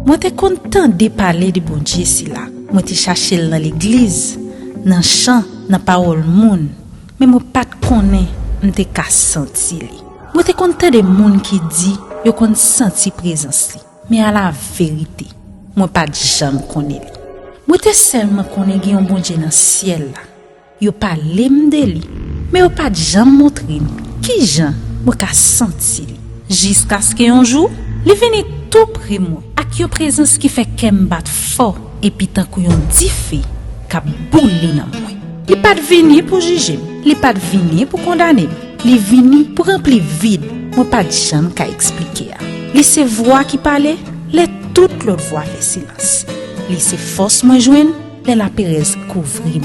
Moi t'es content de parler de bon Dieu si là. Moi t'es cherché dans l'église, dans chant, dans parole monde. Mais moi pas te connais, m'te ka senti li. Moi t'es content de monde qui dit yo kon senti présence li. Mais à la vérité, moi pas jamais connais li. Moi t'es seulement connais gen bon Dieu dans ciel là. Yo parle m'de li, mais yo pas jamais montré qui Jean moi ka senti li. Jusqu'à ce qu'un jour, li vini tout près moi, ak yo présence qui fait qu'elle bat fort et puis tant que yon diffé ka boule nan moi. Li pas vini pour juger, li pas vini pour condamner, li vini pour remplir vide. Moi pas jamais ka expliquer. Li c'est voix qui parlait, les toute l'autre voix fait silence. Li c'est force moi joine, les la Pérez couvrir.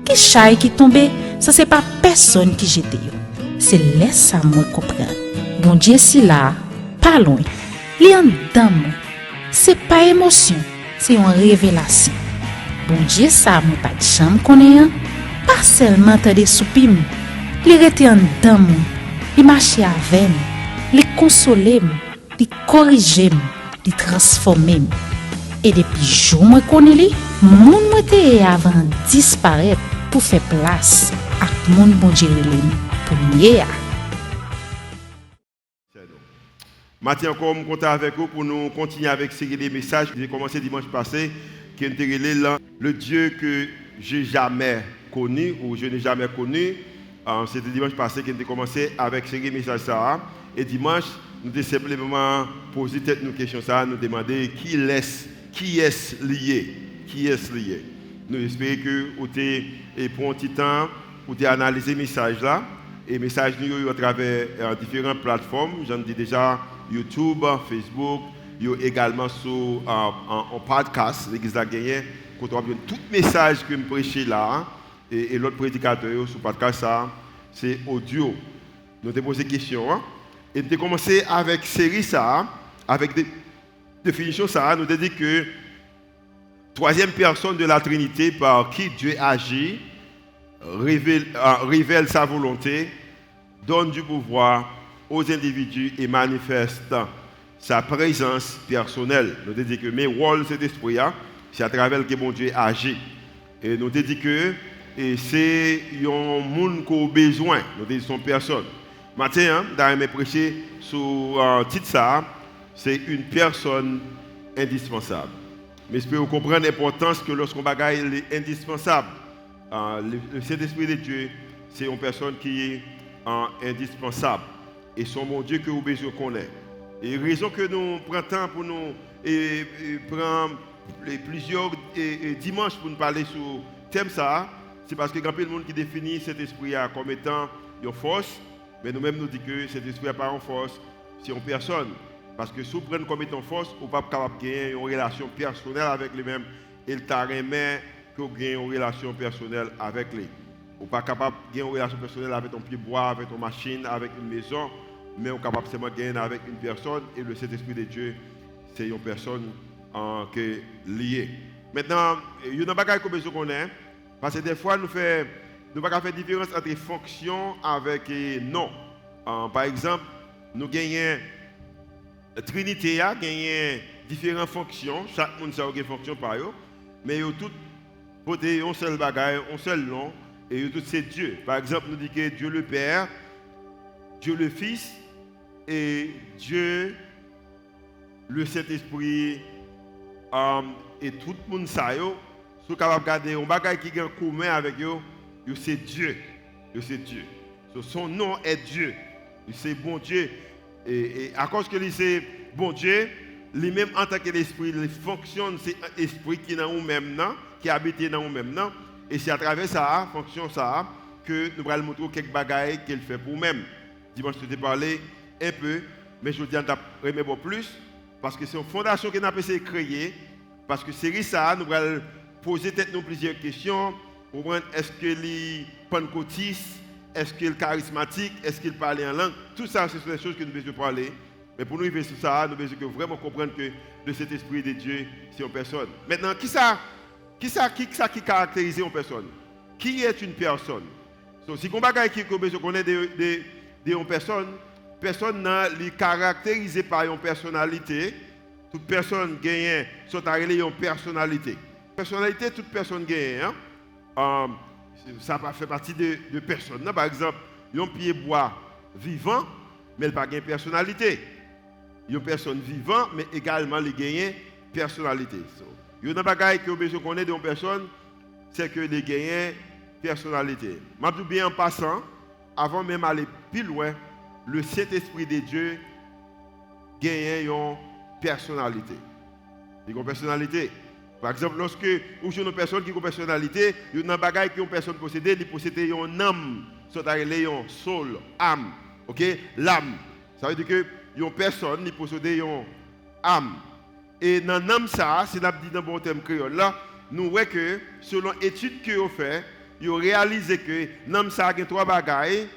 Qui chay qui tombe, ça c'est pas personne qui jette yo. C'est laisse ça moi comprendre. Bon Dieu si là, pas loin. Li en dedans moi. C'est pas émotion, c'est une révélation. Bon Dieu ça moi pas de chambre connaît, pas seulement tande soupim. Li rete en dedans moi. Li marcher avec moi, li consoler moi, li corriger moi, li transformer moi. Et depuis jour moi connais li, moun moi te avant disparaître pour faire place à moun bon Dieu pour mieux. Matin encore, je compte avec vous pour nous continuer avec série des messages. J'ai commencé dimanche passé, qui est le Dieu que j'ai jamais connu ou je n'ai jamais connu. C'était dimanche passé que j'ai commencé avec série des messages ça. Et dimanche, nous avons simplement posé nos questions ça, nous demander qui est lié. Nous espérons que vous avez pris un petit temps pour analyser les messages là. Et les messages nous à travers différentes plateformes. J'en dis déjà YouTube, Facebook, également sur un podcast, l'église a gagné, quand on a tout message que je prêche là, et l'autre prédicateur sur le podcast, c'est audio. Nous avons posé des questions. Et nous avons commencé avec série ça, avec des définitions ça, nous avons dit que troisième personne de la Trinité par qui Dieu agit, révèle sa volonté, donne du pouvoir aux individus et manifeste sa présence personnelle. Nous avons dit que mes rôles, cet esprit, c'est à travers que mon Dieu agit. Et nous avons dit que c'est un monde qui a besoin, nous avons dit son personne. Maintenant, dans mes prêcher sur un titre ça, c'est une personne indispensable. Mais je peux vous comprendre l'importance que lorsqu'on bagaille est indispensable, le Saint-Esprit de Dieu, c'est une personne qui est indispensable. Et son mon Dieu que vous besoin connaître. Et raison que nous prenons temps pour nous prendre plusieurs dimanches pour nous parler sur le thème ça, c'est parce que il y a plein de monde qui définit cet esprit comme étant une force, mais nous-mêmes nous disons que cet esprit n'est pas une force, c'est une personne. Parce que si vous prenez comme étant force, vous n'êtes pas capable de gagner une relation personnelle avec lui-même et le taremé que vous gagnez une relation personnelle avec lui. Vous n'êtes pas capable de gagner une relation personnelle avec ton pied bois, avec ton machine, avec une maison, mais vous êtes capable seulement de gagner avec une personne et le Saint-Esprit de Dieu, c'est une personne qui est liée. Maintenant, il y a une bagaille que nous connaissons, parce que des fois, nous ne pouvons pas faire différence entre fonction avec non. Par exemple, nous gagnons Trinité a gagné différentes fonctions, chaque monde a une fonction par eux, mais ils ont tous porté un seul bagage, un seul nom, et ils ont tous c'est Dieu. Par exemple, nous disons que Dieu le Père, Dieu le Fils et Dieu le Saint-Esprit et tout le monde ça yo sont capables de garder un bagage qui est en commun avec eux, c'est Dieu. C'est Dieu. Son nom est Dieu. C'est bon Dieu. Et à cause que c'est bon Dieu, lui-même en tant que l'esprit, il fonctionne, c'est un esprit qui est dans nous-mêmes, qui habite dans nous-mêmes. Et c'est à travers ça, fonction ça, que nous allons montrer quelques bagailles qu'il fait pour nous-mêmes. Dimanche, je t'ai parlé un peu, mais je vous dis en remettre beaucoup plus, parce que c'est une fondation que nous avons essayé de créer, parce que c'est ça, nous allons poser nous plusieurs questions, pour voir est-ce que les pentecôtistes, est-ce qu'il est charismatique, est-ce qu'il parle en langue, tout ça, ce sont des choses que nous devons parler. Mais pour nous arriver sur ça, nous devons vraiment comprendre que de cet esprit de Dieu, c'est une personne. Maintenant, qui caractérise une personne? Qui est une personne? Si on connaît une personne, personne n'est caractérisé par une personnalité, toute personne gagne sont arrêtés une personnalité. Personnalité, toute personne gagne. Ça fait partie de personnes. Par exemple, un pied bois vivant, mais il n'a pas de personnalité. Une personne vivante, mais également il gagne personnalité. Il y a des choses que vous connaissez d'une personne, c'est que les gagnent personnalité. Je dis bien en passant, avant même d'aller plus loin, le Saint-Esprit de Dieu gagne une personnalité. Il y a une personnalité. Par exemple, lorsque vous avez une personne qui a une personnalité, il y a une bagaille qui une personne possède, il possède une âme, c'est-à-dire une soul, âme. OK? L'âme. Ça veut dire que une personne qui possède une âme. Et dans l'âme, ça, c'est dit dans le bon terme créole là, nous voyons que selon l'étude que vous fait, vous réalisez que l'âme, ça a trois bagailles,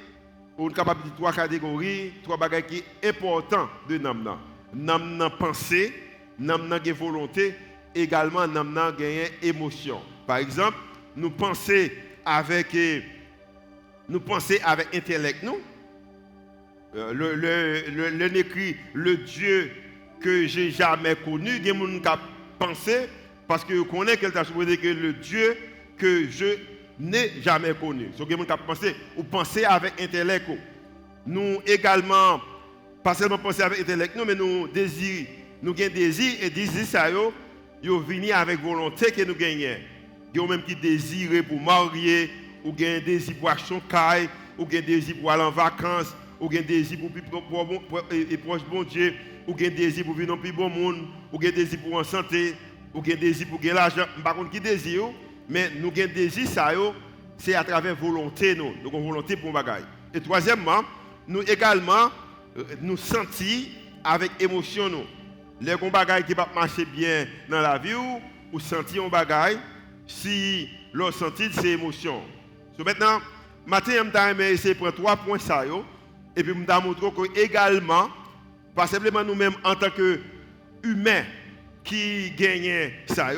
on est capable de dire trois catégories, trois bagailles qui sont importantes de l'âme. L'âme n'a pensée, l'âme n'a volonté, également l'âme n'a émotion. Par exemple, nous pensons avec intellect, nous. Le écrit le Dieu que j'ai jamais connu, il y a des gens qui pensent parce que vous connaissez qu'elle t'a supposé que le Dieu que je n'ai jamais connu. Donc, il y a des gens qui pensent, ou penser avec intellect. Nous également, pas seulement penser avec intellect, mais nous désirons, nous avons désir et désir ça yo vini avec volonté que nous gagnons. Il y a même qui désirent pour marier, ou gagne désir pour acheter un caille, ou gagne désir pour aller en vacances, ou gagne désir pour proche bon Dieu, ou gagne désir pour vivre dans le plus bon monde, ou gagne désir pour en santé, ou gagne désir pour gagner l'argent. Par contre qui désire, mais nous gagne désir ça c'est à travers volonté nous. Nous avons volonté pour bagaille. Et troisièmement, nous également nous sentir avec émotion nous. Les bagailles qui ne marchent pas bien dans la vie ou sentir un bagaille, si le sentir c'est émotion. So maintenant, matin, je vais essayer de prendre 3 points ça et puis je vais montrer que également, pas simplement nous-mêmes en tant qu'humains qui gagnent ça,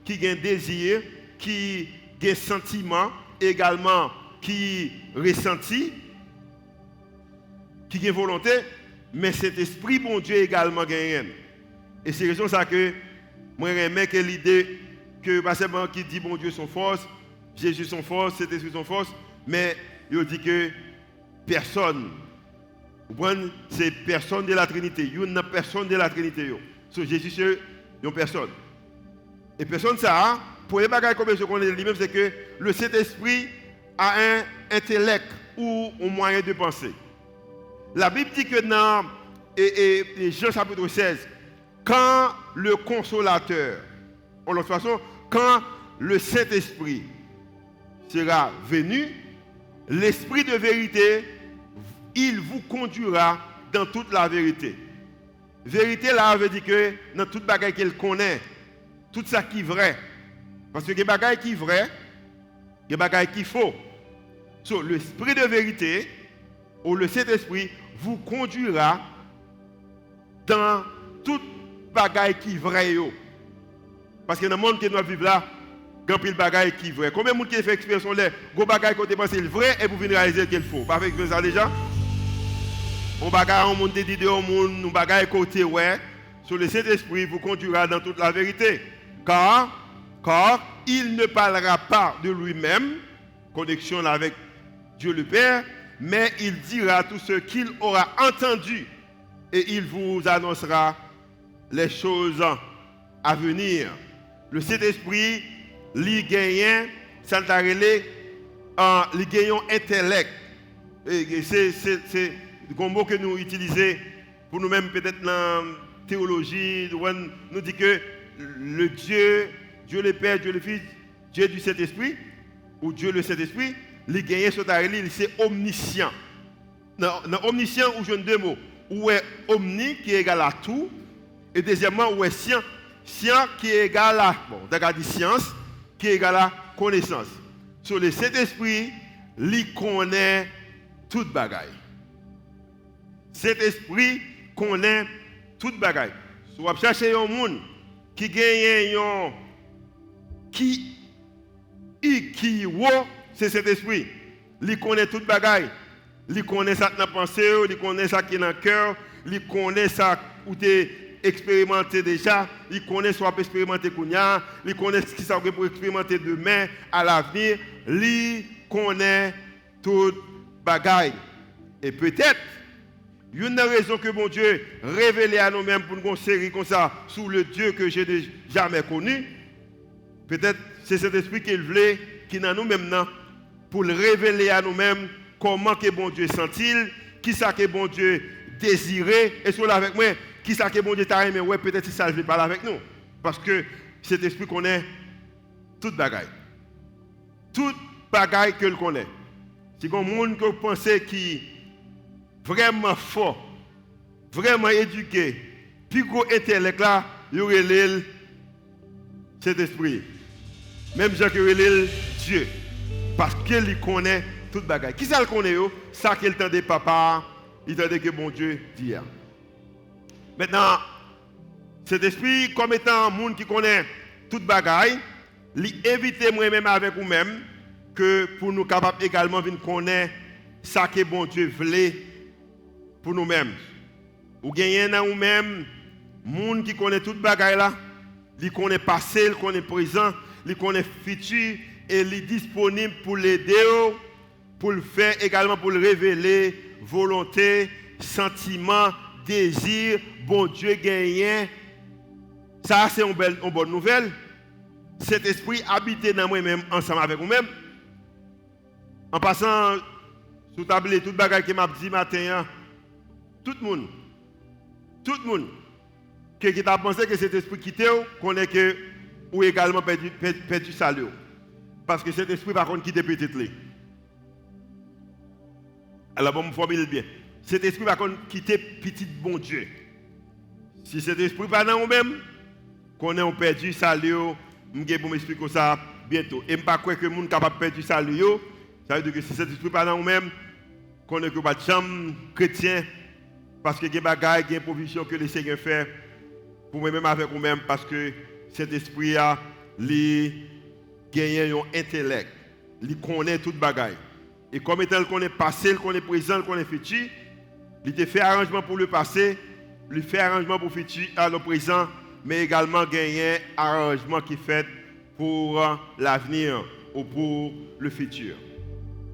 qui gagnent désir, qui gagnent sentiment, également qui ressentit, qui gagnent volonté, mais cet esprit bon Dieu également gagne. Et c'est raison ça que moi j'aime que l'idée que pas seulement qui dit bon Dieu son force, Jésus son force, cet esprit son force, mais il dit que personne, c'est personne de la Trinité, il y a une personne de la Trinité. So, Jésus c'est une personne. Et personne ça, pour les bagages comme je connais lui-même, c'est que le Saint-Esprit a un intellect ou un moyen de penser. La Bible dit que dans Jean chapitre 16, quand le consolateur, en l'autre façon, quand le Saint-Esprit sera venu, l'Esprit de vérité, il vous conduira dans toute la vérité. Vérité là veut dire que dans toute bagaille qu'elle connaît, tout ça qui est vrai. Parce que les bagailles qui est vrai, les bagailles qui faux. So, l'Esprit de vérité, ou le Saint-Esprit, vous conduira dans toute bagaille qui est vrai. Parce que dans le monde que nous vivons là, il y a pile bagaille qui est vrai. Combien de monde qui fait expérience là, go bagaille côté penser le vrai et vous venez réaliser qu'il faut. Pas avec ça déjà. On bagaille on monte dit au monde, nous bagaille côté ouais. Sur le Saint-Esprit vous conduira dans toute la vérité. Car il ne parlera pas de lui-même, connexion avec Dieu le Père, mais il dira tout ce qu'il aura entendu et il vous annoncera les choses à venir. Le Saint-Esprit, il gagne, ça t'a relé, il gagne intellect. C'est le mot que nous utilisons pour nous-mêmes, peut-être dans la théologie, nous dit que le Dieu le Père, Dieu le Fils, Dieu du Saint-Esprit, ou Dieu le Saint-Esprit, il gagne, c'est omniscient. Dans omniscient, où je deux mots. Où est omni qui est égal à tout, et deuxièmement, où est science. Science qui est égal à, d'accord, science qui est égal à connaissance. Sur le Saint-Esprit, il connaît toute bagaille. Cet esprit connaît toute bagaille. Si vous cherchez un monde qui gagne qui c'est cet esprit. Il connaît toute bagaille. Il connaît ça qui est dans la pensée, il connaît ça qui est dans le cœur, il connaît ça où tu expérimenté déjà, il connaît soit expérimenté kounya, il connaît ce qui ça pour expérimenter demain à l'avenir, il connaît toute bagaille. Et peut-être une raison que mon Dieu révélé à nous-mêmes pour nous série comme ça sous le Dieu que j'ai jamais connu, peut-être c'est cet esprit qu'il voulait qui dans nous-mêmes pour le révéler à nous-mêmes comment que bon Dieu sent-il, qui ça que bon Dieu désirait, et sur avec moi, qui ça que bon Dieu t'a aimé, ouais, peut-être si ça ne veut pas avec nous. Parce que cet esprit connaît toute bagaille. Toute bagaille que le connaît. Si un monde que vous pensez qui vraiment fort, vraiment éduqué, puis gros intellect là, il y aurait cet esprit. Même Jean qui aurait Dieu. Parce qu'il connaît toute bagaille. Qui ça le connaît? Ça qu'il tendait papa, il tendait que bon Dieu dit. Maintenant, cet esprit, comme étant un monde qui connaît toute bagaille, il invite moi-même avec vous-même que pour nous capables également de connaître ça que bon Dieu voulait pour nous-mêmes. Ou gagner dans nous-mêmes, monde qui connaît toute bagaille là, il connaît passé, il connaît présent, il connaît futur et il est disponible pour l'aider, pour le faire également, pour le révéler, volonté, sentiment, désir, bon Dieu gagne. Ça c'est une bonne nouvelle. Cet esprit habite dans moi-même, ensemble avec vous-même. En passant sous table toute bagaille que m'a dit matin, tout le monde qui t'a pensé que cet esprit quitté, connaît que ou également perdu salut. Parce que cet esprit par contre quitte petit. Alors bon, me formule bien. Cet esprit par contre quitte petit bon Dieu. Si cet esprit pas dans nous-mêmes, qu'on est perdu salut, je vais m'expliquer ça bientôt. Et je ne pas croire que les gens sont capables de perdre salut. Ça veut dire que si cet esprit pas dans nous-mêmes, qu'on est que pas de chambre chrétien, parce que il y a des bagages, il y a des provisions que le Seigneur fait pour moi-même avec vous-même, parce que cet esprit a gagné un intellect, il connaît toute bagaille. Et comme étant qu'on est passé, qu'on est présent, qu'on est futur, il te fait arrangement pour le passé, il fait arrangement pour le futur, à le présent, mais également gagner arrangement qui fait pour l'avenir ou pour le futur.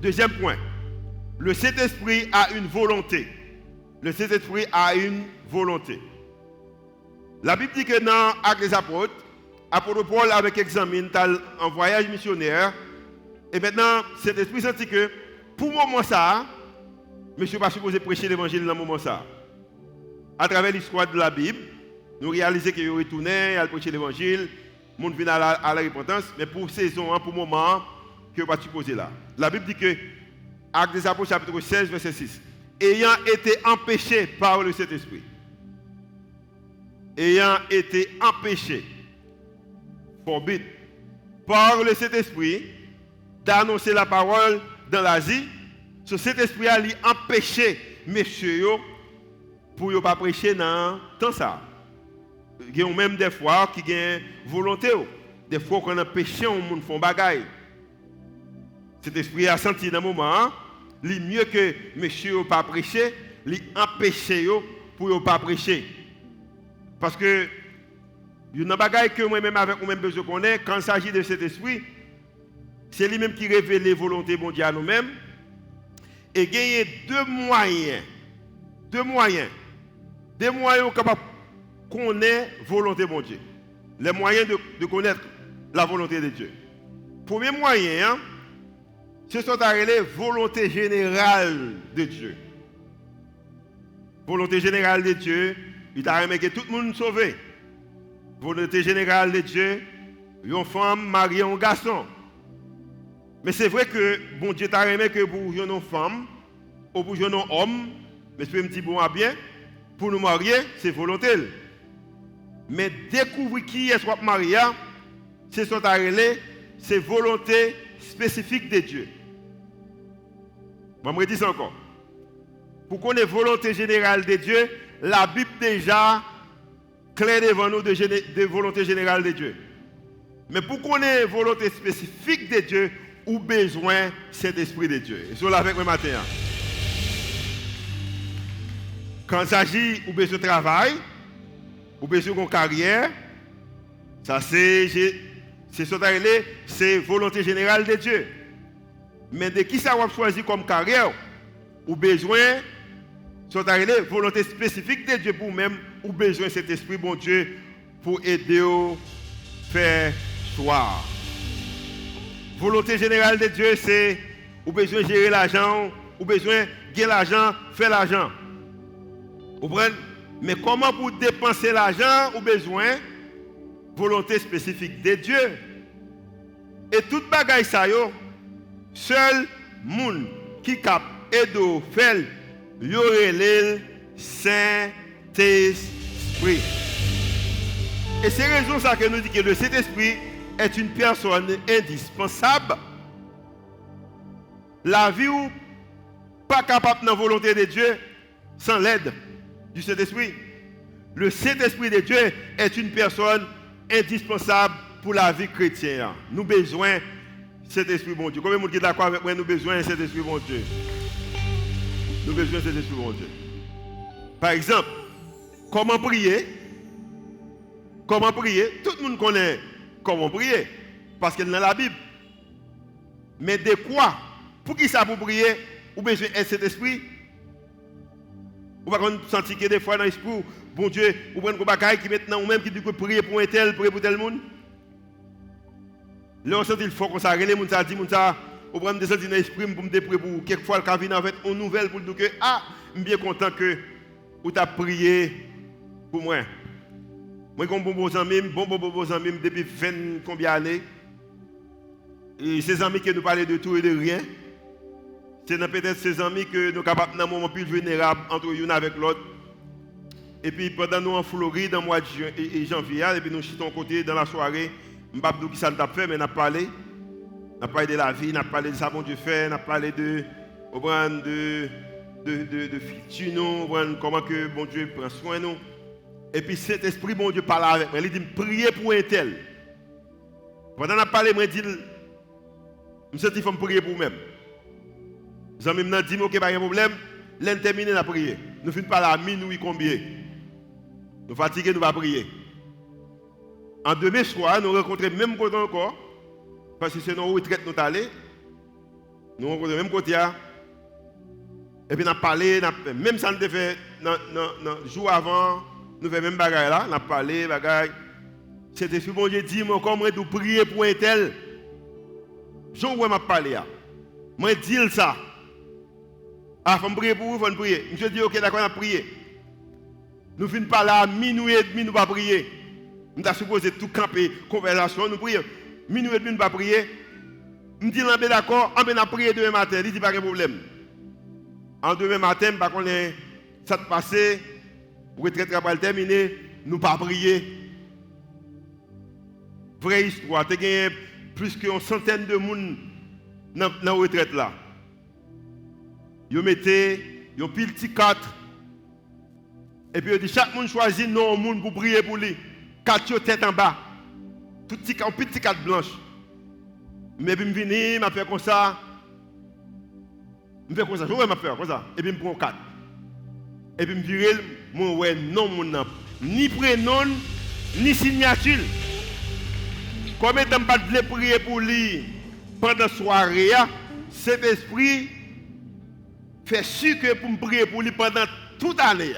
Deuxième point, le Saint-Esprit a une volonté. Le Saint-Esprit a une volonté. La Bible dit que dans Actes des Apôtres, apôtre Paul avec examine en voyage missionnaire, et maintenant cet esprit senti que pour le moment ça, monsieur pas supposé prêcher l'évangile dans le moment ça. À travers l'histoire de la Bible, nous réalisons qu'il retourné, il prêcher l'évangile, le monde vient à la repentance, mais pour saison, pour le moment, que pas supposé là. La Bible dit que Actes des Apôtres chapitre 16 verset 6, ayant été empêché par le Saint-Esprit. Ayant été empêché forbid par le Saint-Esprit d'annoncer la parole dans l'Asie, ce Saint-Esprit a empêché messieurs pour ne pas prêcher dans temps ça. Il y a même des fois qui ont volonté, des fois qu'on a péché, on fait bagaille. Cet esprit a senti dans le moment, il mieux que messieurs pas prêcher, il empêcher pour ne pas prêcher. Parce que il y a une bagaille que moi-même avec moi-même besoin de connaître, quand il s'agit de cet esprit, c'est lui-même qui révèle les volontés de Dieu à nous-mêmes. Et il y a deux moyens capables de connaître la volonté de Dieu. Les moyens de connaître la volonté de Dieu. Premier moyen, ce sont la volonté générale de Dieu. Volonté générale de Dieu, il a aimé que tout le monde soit sauvé. Volonté générale de Dieu, une femme mariée un garçon. Mais c'est vrai que bon Dieu t'a aimé que pour une femme ou pour un homme, mais c'est un petit bon à bien, pour nous marier, c'est volonté. Mais découvrir qui est soit marié, c'est son arrêt, c'est volonté spécifique de Dieu. Je me redis encore. Pour qu'on ait volonté générale de Dieu, la Bible déjà claire devant nous de volonté générale de Dieu. Mais pour qu'on ait volonté spécifique de Dieu, ou besoin cet esprit de Dieu. Et cela avec moi matin. Quand il s'agit ou besoin de travail, Ou besoin d'une carrière. Ça c'est volonté générale de Dieu. Mais de qui ça va choisir comme carrière? Ou besoin volonté spécifique de Dieu pour même, ou besoin de cet esprit bon Dieu pour aider à faire choix. Volonté générale de Dieu, c'est ou besoin de gérer l'argent, ou besoin de gagner l'argent, faire l'argent. Vous comprenez? Mais comment pour dépenser l'argent, ou besoin volonté spécifique de Dieu. Et toute bagaille ça yo, seul monde qui cap et de faire le Saint-Esprit. Et c'est raison ça que nous dit que le Saint-Esprit est une personne indispensable. La vie ou pas capable dans la volonté de Dieu sans l'aide du Saint-Esprit. Le Saint-Esprit de Dieu est une personne indispensable pour la vie chrétienne. Nous avons besoin de cet esprit bon Dieu. Combien de monde qui est d'accord avec moi? Nous avons besoin de cet esprit bon Dieu. Nous avons besoin de cet esprit bon Dieu. Par exemple, comment prier? Comment prier? Tout le monde connaît comment prier. Parce qu'il est dans la Bible. Mais de quoi? Pour qui ça pour prier? Ou besoin de cet esprit? Ou pas sentir que des fois dans l'esprit, bon Dieu, ou prendre un bagaille qui maintenant ou même qui dit que prier pour un tel, prier pour tel monde. Là on sent il faut qu'on s'arrête, les gens ça dit ça, ou prendre des sentiments dans l'esprit pour me prier pour quelquefois le cas vient avec une nouvelle pour dire que je suis bien content que ou t'a prié pour moi. Moi comme bon ami, depuis 20 combien d'années. Et ces amis qui nous parlaient de tout et de rien. C'est peut-être ces amis que nous sommes capables d'un moment plus vulnérable entre l'une avec l'autre. Et puis pendant nous en Floride, dans le mois de janvier, et puis nous chutons côté dans la soirée, je ne sais pas qui ça nous a fait, mais nous avons parlé. Nous avons parlé de la vie, nous avons parlé de ça bon Dieu fait, nous avons parlé de futur, comment que bon Dieu prend soin de nous. Et puis cet esprit bon Dieu parle avec moi. Il dit prier pour un tel. Pendant que nous avons parlé, je dis, je sens qu'il faut prier pour moi-même. Les amis m'ont dit, ok, pas de problème, l'un terminé la prière. Nous finissons par la minuit combien? Nous fatigués, nous allons prier. En demain soir, nous rencontrons même côté encore, parce que c'est nos retraites nous allons. Nous rencontrons même côté. Et puis nous avons parlé, même ça nous a fait, le jour avant, nous faisons même bagaille là, nous avons parlé, bagaille. Cet esprit bon Dieu dit, moi, comment nous prier pour un tel? Je vais parler. Moi, dis ça. Ah, il faut prier pour vous, il faut prier. Monsieur dit, ok, d'accord, on a prié. Nous finissons par là, minuit et demi, nous ne pas prier. Nous avons supposé tout camper, conversation, nous prions. Minuit et demi, nous ne pas prier. Je dis, d'accord, on va prier demain matin, il dit, pas de problème. En demain matin, par contre, ça te passe, retraite va terminer, nous ne pas prier. Vraie histoire, tu as gagné plus qu'une centaine de personnes dans la retraite là. Ils mettaient un petit 4. Et puis ils dit chaque monde choisit non monde pour prier pour lui. 4 tête en bas. Tout petit un petit 4 blanche. Mais puis je viens, je fais comme ça. Je fais comme ça, je vais faire comme ça. Et puis je prends 4. Et puis je vire, moi ouais non mon nom. Ni prénom, ni signature. Comme étant pas de prier pour lui pendant la soirée, cet esprit fait sûr que pour me prier pour lui pendant toute l'année.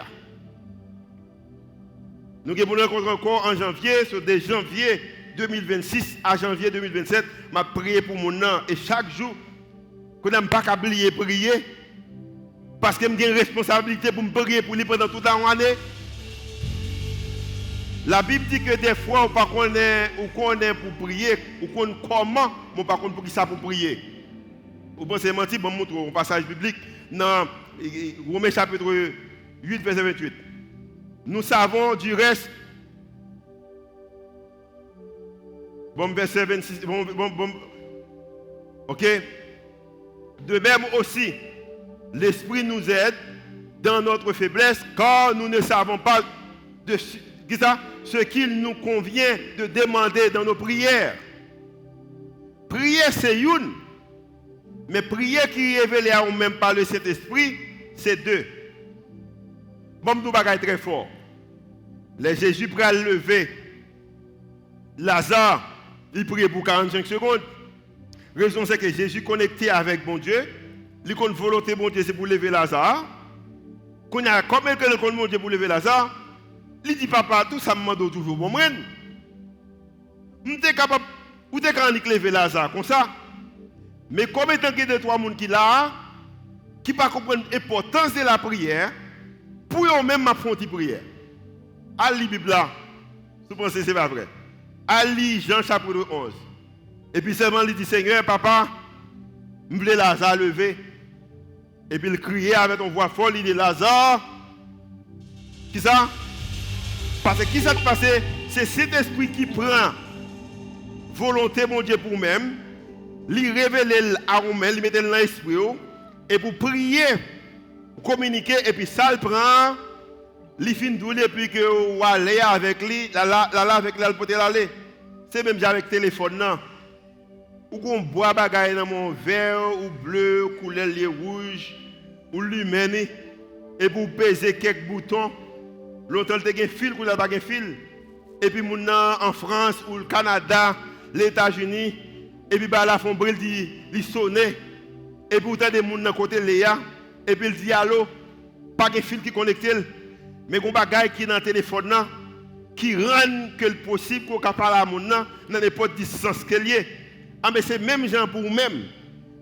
Nous avons rencontré encore en janvier, sur de janvier 2026 à janvier 2027, je prié pour mon nom. Et chaque jour, je n'ai pas qu'à oublier prier, parce que j'ai une responsabilité pour me prier pour lui pendant toute l'année. La Bible dit que des fois, on ne connaît pas pour prier, on connaît comment, mais on ne connaît pas pour qui ça pour prier. Vous pensez mentir, bon, montre un passage biblique dans Romains chapitre 8, verset 28. Nous savons du reste, bon, verset 26, ok. De même aussi, l'Esprit nous aide dans notre faiblesse, car nous ne savons pas ce qu'il nous convient de demander dans nos prières. Prier, c'est une. Mais prier qui est révélée à nous-mêmes par le Saint-Esprit, c'est deux. Bon, nous bagaille très fort. les Jésus prit à lever Lazare, il priait pour 45 secondes. La raison c'est que Jésus connecté avec bon Dieu, il a une volonté bon Dieu c'est pour lever Lazare. Quand il y a combien de temps bon Dieu pour lever Lazare, il dit papa tout ça me demande toujours pour moi. Je suis capable ou t'es capable de lever Lazare comme ça. Mais combien de temps qu'il y a deux trois personnes qui là qui pas comprendre l'importance de la prière pour eux même affronter la prière. À la Bible là, vous pensez que c'est pas vrai. À lire Jean chapitre 11. Et puis seulement il dit Seigneur papa, je veux Lazare lever. Et puis il criait avec une voix folle, il dit Lazare. Qui ça? Parce que qui ça te passe? C'est cet esprit qui prend volonté mon Dieu pour même, lui révéler à vous-même, lui mettre dans l'esprit et pour prier, pour communiquer et puis ça le prend, lui fin doule et puis que vous allez avec lui, là avec lui, peut aller. C'est même avec le téléphone là. Ou qu'on boit bagaille dans mon vert ou bleu, couleur rouge ou lumière et pour peser quelques boutons, l'autre te gen fil ou la pas gen fil. Et puis moun en France ou le Canada, les États-Unis et puis bah la font brille dit sonner et puis autant des moun dans côté Léa et puis il dit allô, pas gen fil qui connecté mais gon bagaille qui dans téléphone là qui rend que le possible qu'on capable à moun dans n'importe distance que lié. Ah mais c'est même gens pour même.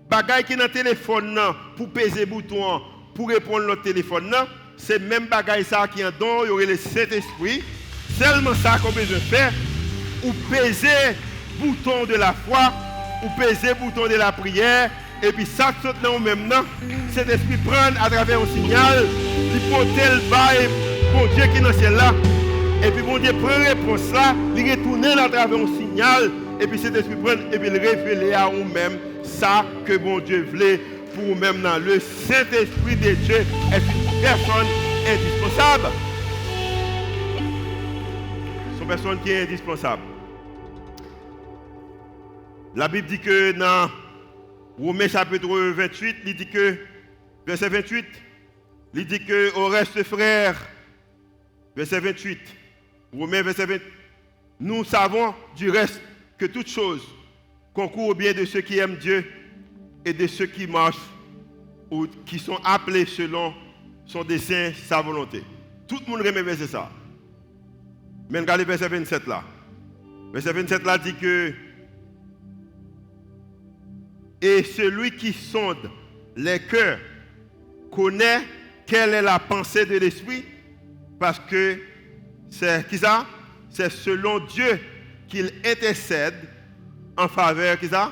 Bagaille qui dans téléphone là pour peser bouton pour répondre l'autre téléphone là, c'est même bagaille ça qui en don, il y aurait le Saint-Esprit. Seulement ça qu'on besoin faire ou peser bouton de la foi ou peser bouton de la prière et puis ça saute dans même là, cet esprit prend à travers un signal, il porte le bas et bon Dieu qui est dans le ciel là. Et puis bon Dieu prend réponse là, il retourne à travers un signal et puis cet esprit prend et puis il révèle à vous-même ça que bon Dieu voulait pour vous-même dans le Saint-Esprit de Dieu est une personne indispensable. C'est une personne qui est indispensable. La Bible dit que dans Romains chapitre 28, il dit que verset 28, il dit que au reste frères, verset 28, Romains verset 28, nous savons du reste que toutes choses concourent au bien de ceux qui aiment Dieu et de ceux qui marchent ou qui sont appelés selon son dessein, sa volonté. Tout le monde remet verset ça. Mais regardez verset 27 là. Verset 27 là dit que et celui qui sonde les cœurs connaît quelle est la pensée de l'esprit parce que c'est qui ça? C'est selon Dieu qu'il intercède en faveur qui ça?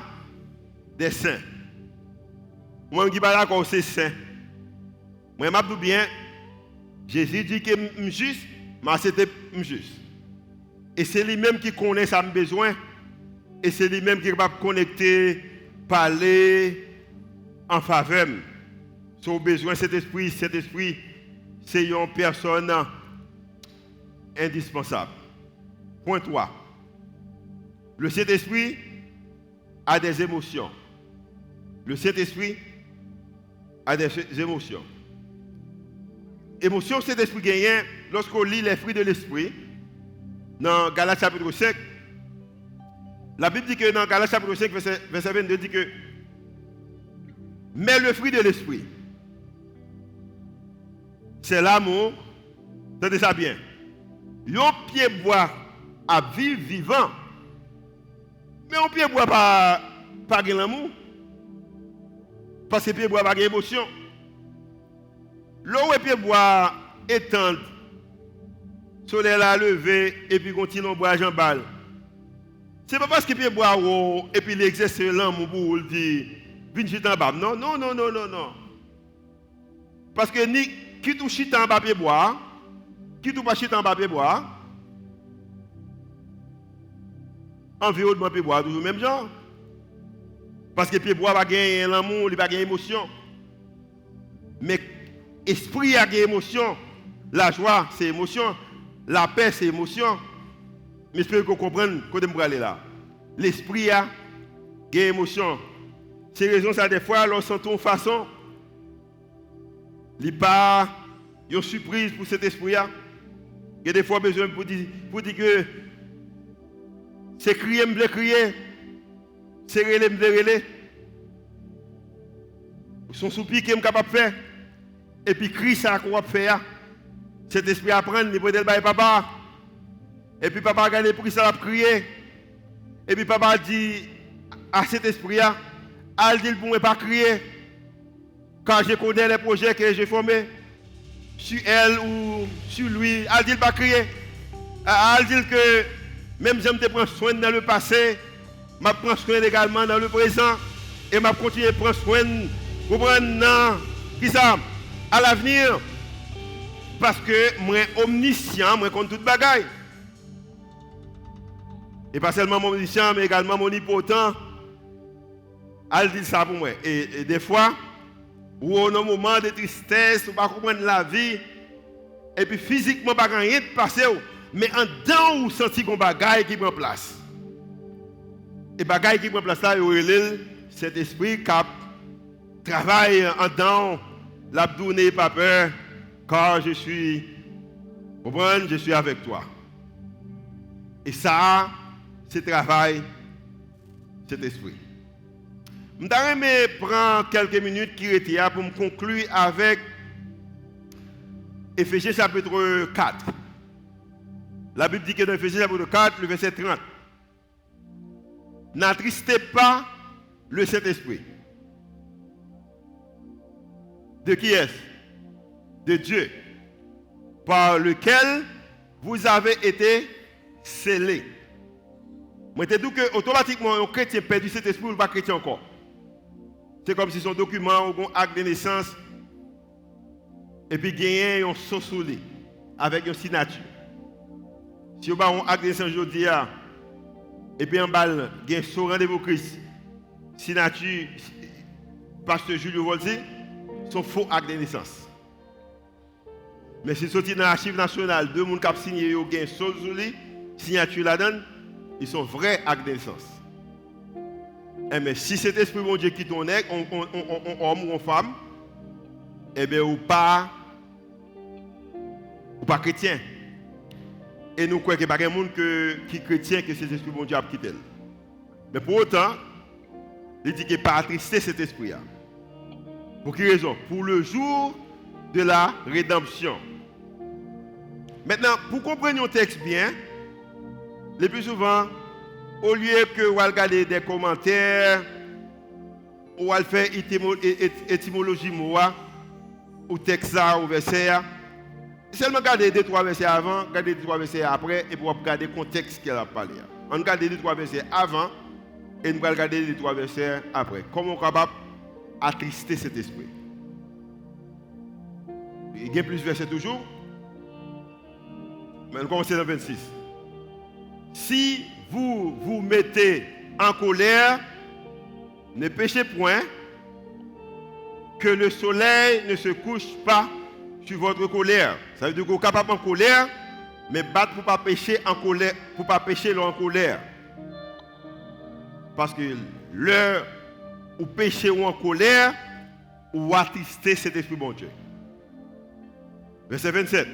Des saints. Moi je dis pas d'accord c'est saint. Moi je dis bien Jésus dit que je suis juste, mais c'était juste. Et c'est lui-même qui connaît sa besoin et c'est lui-même qui est capable de connecter, parler en faveur. Son besoin cet esprit, c'est une personne indispensable. Point 3. Le Saint-Esprit a des émotions. Le Saint-Esprit a des émotions. Émotion, Saint-Esprit gagne lorsqu'on lit les fruits de l'Esprit. Dans Galates chapitre 5, la Bible dit que dans Galates chapitre 5, verset 22, dit que mais le fruit de l'Esprit, c'est l'amour. Tenez ça bien. Yon pied bois à vivre vivant. Mais on pied bois pas l'amour. Parce que pied bois pas émotion. L'eau et pied bois étendre. Soleil la levé et puis continue à boire en balle. C'est pas parce que pied bois et puis il exerce l'amour pour dire viens chita en bas. Non. Parce que ni qui tout chita en bas pied bois, qui tout pas chita en bas pied bois. Environnement pied bois toujours même genre. Parce que pied bois va gagner l'amour, il va gagner l'émotion. Mais esprit a gagné émotion. La joie, c'est émotion. La paix, c'est émotion. Mais j'espère que vous comprenez quand je vais aller là. L'esprit a gagné émotion. C'est raison ça des fois, lorsqu'on sent une façon, il n'y a pas une surprise pour cet esprit. Il y a des fois besoin pour dire que c'est crier, me crier. C'est relais, me relais. Son soupir qui est capable de faire. Et puis cri ça qu'on va faire. Cet esprit apprendre, il peut dire papa. Et puis papa regarde pour ça va crier. Et puis papa dit à cet esprit là, elle dit pour ne pas crier. Quand je connais les projets que j'ai formés sur elle ou sur lui, elle dit pas crier. Elle dit que même si je me prends soin dans le passé, je prends soin également dans le présent et je continue à prendre soin, vous prenez qui ça à l'avenir parce que moi omniscient, moi compte toute bagaille. Et pas seulement mon omniscient mais également mon omnipotent. Elle dit ça pour moi et des fois ou au moment de tristesse, ou pas comprendre la vie et puis physiquement pas rien de passer mais en dedans ou senti qu'on bagaille qui prend place. Et bagaille qui prend place là, cet esprit qui travaille en dedans, l'abdouné pas peur, car je suis avec toi. Et ça, c'est travail, cet esprit. Je vais prendre quelques minutes qui étaient pour me conclure avec Éphésiens chapitre 4. La Bible dit que dans Éphésiens chapitre 4, le verset 30. N'attristez pas le Saint-Esprit. De qui est-ce? De Dieu. Par lequel vous avez été scellés. Moi, je dis que automatiquement, un chrétien perdu cet esprit ou pas chrétien encore. C'est comme si son document ou un acte de naissance et puis gagner un sous-souli avec une signature. Si vous avez un acte de naissance aujourd'hui, et puis en balle, il y a un rendez-vous Christ, signature, pasteur Julio Volzi, son faux acte de naissance. Mais si vous sortez dans l'archive nationale, deux personnes qui ont signé, ils ont un sous-souli, signature là-dedans, ils sont vrais actes de naissance. Mais si cet esprit bon Dieu quitte ton homme ou une femme, eh bien, ou pas chrétien. Et nous croyons qu'il n'y a pas de monde qui est chrétien que cet esprit bon Dieu a quitté. Mais pour autant, il dit qu'il n'est pas attristé cet esprit-là. Pour quelle raison? Pour le jour de la rédemption. Maintenant, pour comprendre le texte bien, le plus souvent, au lieu que vous regardez des commentaires, ou vous faire étymologie ou texte ou verset, seulement regarder 2-3 versets avant, regarder 2-3 versets après, et pour regarder le contexte qu'elle a parlé. On regarde 2-3 versets avant, et nous allons regarder 2-3 versets après. Comment on est capable d'attrister cet esprit? Il y a plus de versets toujours. Mais on commence dans 26. Si vous vous mettez en colère, ne péchez point, que le soleil ne se couche pas sur votre colère. Ça veut dire que vous êtes capable en colère, mais battre pour ne pas pécher en colère, pour pas pécher en colère. Parce que l'heure où pécher ou en colère, ou attrister cet esprit bon Dieu. Verset 27.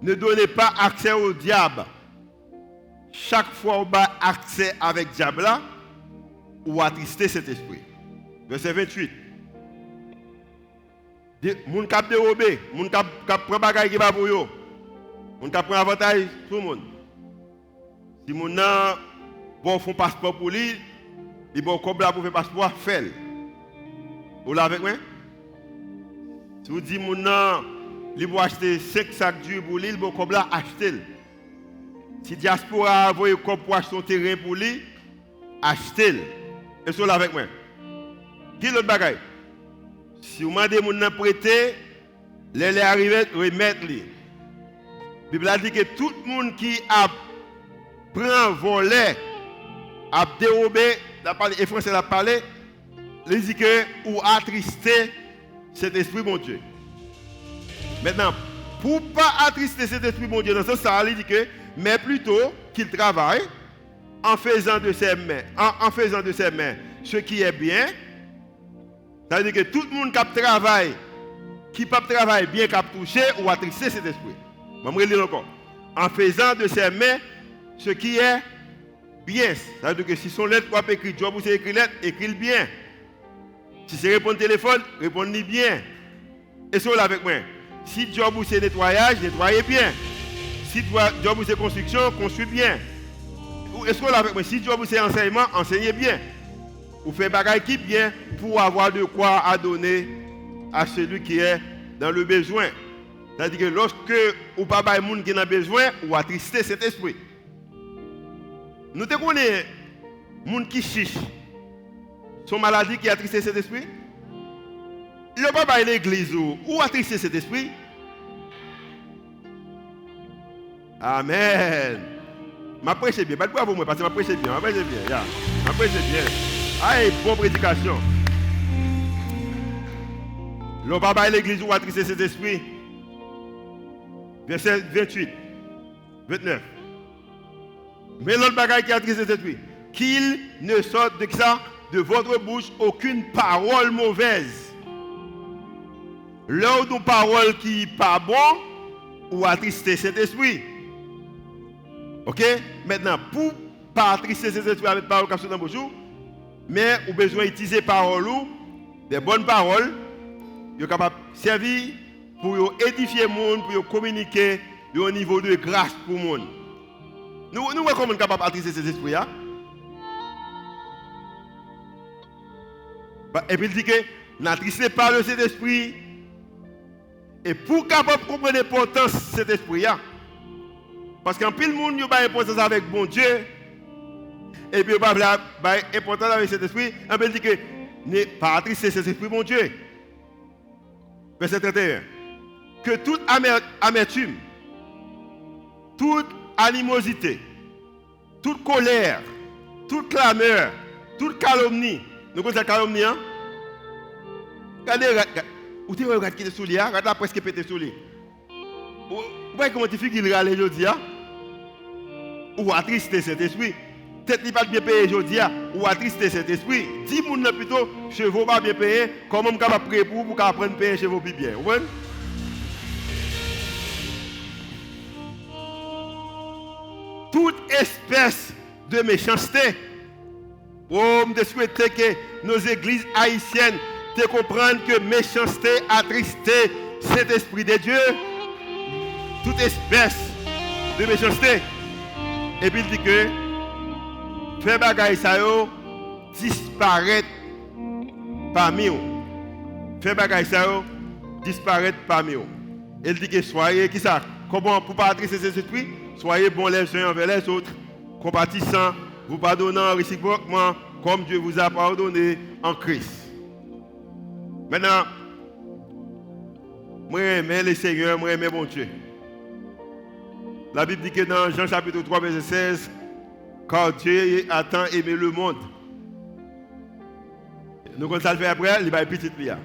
Ne donnez pas accès au diable. Chaque fois où vous avez accès avec le diable, ou attrister cet esprit. Verset 28. Moun kap dérober, moun kap prend bagay qui pas pour yo. Moun kap prend avantage tout le monde. Si moun nan bon font passeport pour lui, il bon comme là pour faire passeport, fait. Vous là avec moi? Si vous dites moun nan il va acheter 5 sacs d'huile pour lui, il bon comme là acheter. Si diaspora a envoyé comme pour acheter son terrain pour lui, acheter. Et so là avec moi. Qui l'autre bagay? Si vous demandez mon prêter, les arriver remettre les. La Bible a dit que tout le monde qui a pris voler, a dérobé, et français a parlé, il dit que ou attrister cet esprit bon Dieu. Maintenant, pour ne pas attrister cet esprit bon Dieu, dans ce sens, il dit que, mais plutôt qu'il travaille en faisant de ses mains, ce qui est bien. Ça veut dire que tout le monde qui travaille bien, qui a touché ou attrister cet esprit. Je vais lire encore. en faisant de ses mains ce qui est bien. Ça veut dire que si son lettre ou écrit, job ou c'est écrit lettre, écrit bien. Si c'est répondre téléphone, répondez bien. Et c'est là avec moi. Si job ou c'est nettoyage, nettoyez bien. Si job ou c'est construction, construisez bien. Est-ce que là avec moi, si job ou c'est enseignement, enseignez bien. Vous faites bagaille qui bien pour avoir de quoi à donner à celui qui est dans le besoin. C'est-à-dire que lorsque vous pas de monde qui est dans le besoin, vous attristez cet esprit. Nous te connaissons monde qui chiche. Son maladie qui attristé cet esprit. Le papa et l'église ou attristé cet esprit. Amen. Je prêche bien. Pas de bravo moi parce que je prêche bien. Je prêche bien. Je prêche bien. Ah, bonne prédication. Le papa et l'église ou attristé cet esprit. Verset 28, 29. Mais l'autre bagaille qui attristé cet esprit. Qu'il ne sorte de ça, de votre bouche aucune parole mauvaise. L'heure d'une parole qui n'est pas bon, ou attrister cet esprit. Ok? Maintenant, pour ne pas attrister cet esprit avec parole qui sont dans vos jours, mais vous avez besoin d'utiliser parole ou des bonnes paroles, vous êtes capable de servir pour édifier le monde, pour communiquer au niveau de grâce pour le monde. Nous sommes capables d'attrister cet esprit. Et puis il dit que n'attristez pas le Saint-Esprit. Et pour capable de comprendre l'importance de cet esprit, parce qu'en pile monde n'a pas d'importance avec bon Dieu, et puis il n'a pas d'importance avec cet esprit, il dit que ne pas attrister cet esprit, mon Dieu. Verset 31. Que toute amertume, toute animosité, toute colère, toute clameur, toute calomnie. Nous connaissons la calomnie, hein? Regardez, vous regardez qui est sous lui, regardez la presque pété sous lui. Vous voyez comment tu fais qu'il râle aujourd'hui, ou attrister cet esprit. Peut-être qu'il n'est pas bien payé aujourd'hui, ou attrister cet esprit. 10 personnes plutôt, chevaux pas bien payés, comment on va prier pour apprendre à payer chevaux plus bien. Vous voyez? Toute espèce de méchanceté. Oh, je souhaite que nos églises haïtiennes te comprennent que méchanceté attristé cet esprit de Dieu. Toute espèce de méchanceté. Et puis il dit que fait bagaille ça yo disparaître parmi eux. Fait bagaille ça yo disparaître parmi eux. Il dit que soyez qui ça? Comment pour pas attrister cet esprit? Soyez bons les uns envers les autres, compatissants, vous pardonnant réciproquement comme Dieu vous a pardonné en Christ. Maintenant, moi j'aime le Seigneur, moi j'aime mon Dieu. La Bible dit que dans Jean chapitre 3 verset 16, car Dieu a tant aimé le monde. Nous quand ça le fait après, il va petit lia.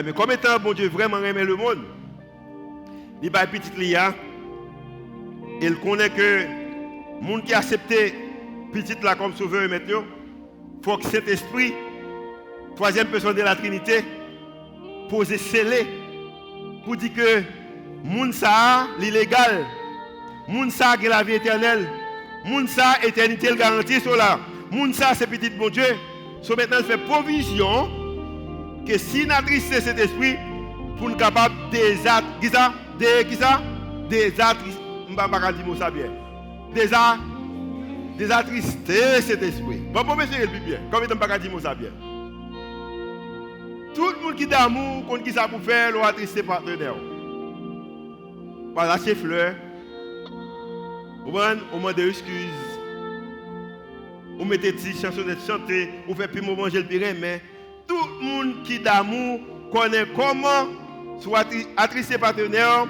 Mais comme étant bon Dieu vraiment aimé le monde, il va petit lia. Il connaît que le monde qui a accepté petit là comme sauveur et maître, il faut que cet esprit, troisième personne de la Trinité, pose scellé pour dire que le monde ça l'illégal, le monde ça a la vie éternelle, le monde ça éternité garantie sur là, le monde ça c'est petit bon Dieu. So maintenant il fait provision que si nous attristons cet esprit pour nous capable désattrister cet esprit. Bon, pour monsieur, il bien. Comme il ne pas dire ça bien. Tout le monde qui d'amour, qu'on qui ça pour faire, l'on attrister partenaire. Par lâcher fleur, on demande des excuses. On met des petites chansons de chanter, on fait plus manger le pire, mais tout le monde qui d'amour connaît comment soit attrister partenaire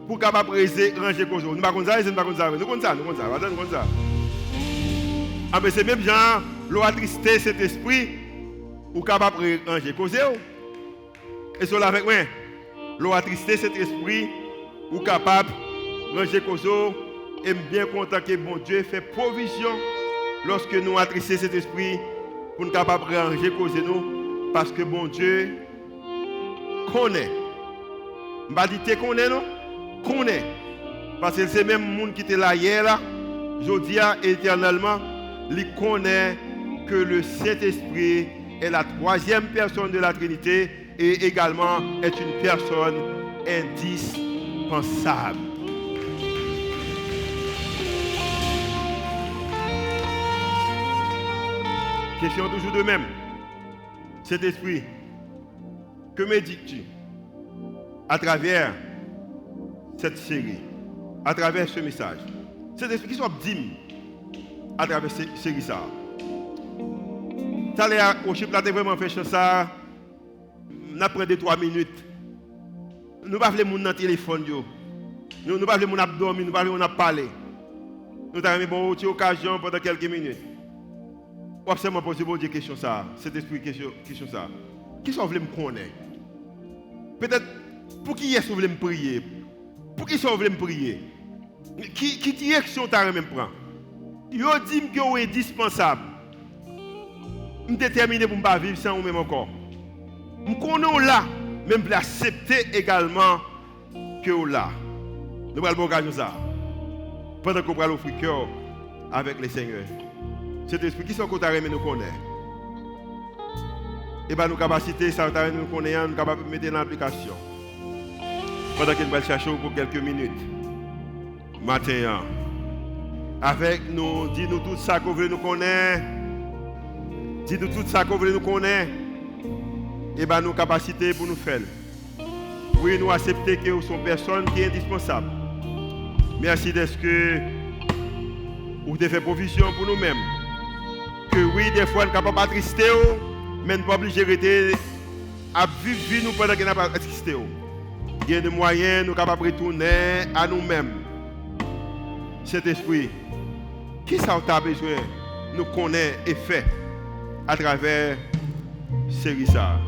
pour capable ranger cause. Nous pas comme ça, nous pas comme ça. Nous comme ça, nous comme ça. Ah mais c'est même genre l'on attrister cet esprit pour capable ranger cause. Et cela avec moi. L'on attrister cet esprit pour capable ranger cause et bien content que bon Dieu fait provision lorsque nous attristons cet esprit pour nous capable ranger cause nous parce que bon Dieu connaît. Je ne dis pas connaît non. Connaît Parce que c'est même monde qui était là hier, là, je dis éternellement, il connaît que le Saint-Esprit est la troisième personne de la Trinité et également est une personne indispensable. Question toujours de même. Saint-Esprit, que me dis-tu à travers cette série, à travers ce message? Saint-Esprit, qui soit dit à travers cette série ça? Ça l'air au chip là, t'es vraiment fait ça. N'a pris 2-3 minutes. Nous pas voulons moun dans téléphone yo. Nous pas voulons moun dormir, nous pas voulons parler. Nous t'avons bon occasion pendant quelques minutes. Ou absolument poser bon Dieu question ça. Cet esprit question ça. Qui sont voulez me connaître? Peut-être pour qui est-ce que vous voulez me prier? Pour qui sont voulez me prier? Qui direction t'as même prend? Yo dit que vous indispensable. Je suis déterminé pour ne pas vivre sans vous-même encore. Je connais là, même pour accepter également que vous là. Nous allons regarder ça. Pendant qu'on va offrir cœur avec le Seigneur. Cet esprit qui sont côté nous connaît. Et bien nos capacités, ça nous connaît, nous sommes capables de mettre en application. Pendant que nous allons chercher pour quelques minutes. Matin. Avec nous, dis-nous tout ça que vous voulez nous connaître. Dis-nous tout ça que vous voulez nous connaître. Et bien nos capacités pour nous faire. Oui, nous accepter que nous sommes personnes qui sont indispensables. Merci d'être que vous devez faire provision pour nous-mêmes. Que oui, des fois, nous ne sommes pas tristes, mais nous ne sommes pas obligés de rester à vivre nous pendant que nous ne sommes pas tristes. Il y a des moyens, nous sommes capables de retourner à nous-mêmes. Cet esprit, qui ça a besoin, nous connaît et fait à travers série ça.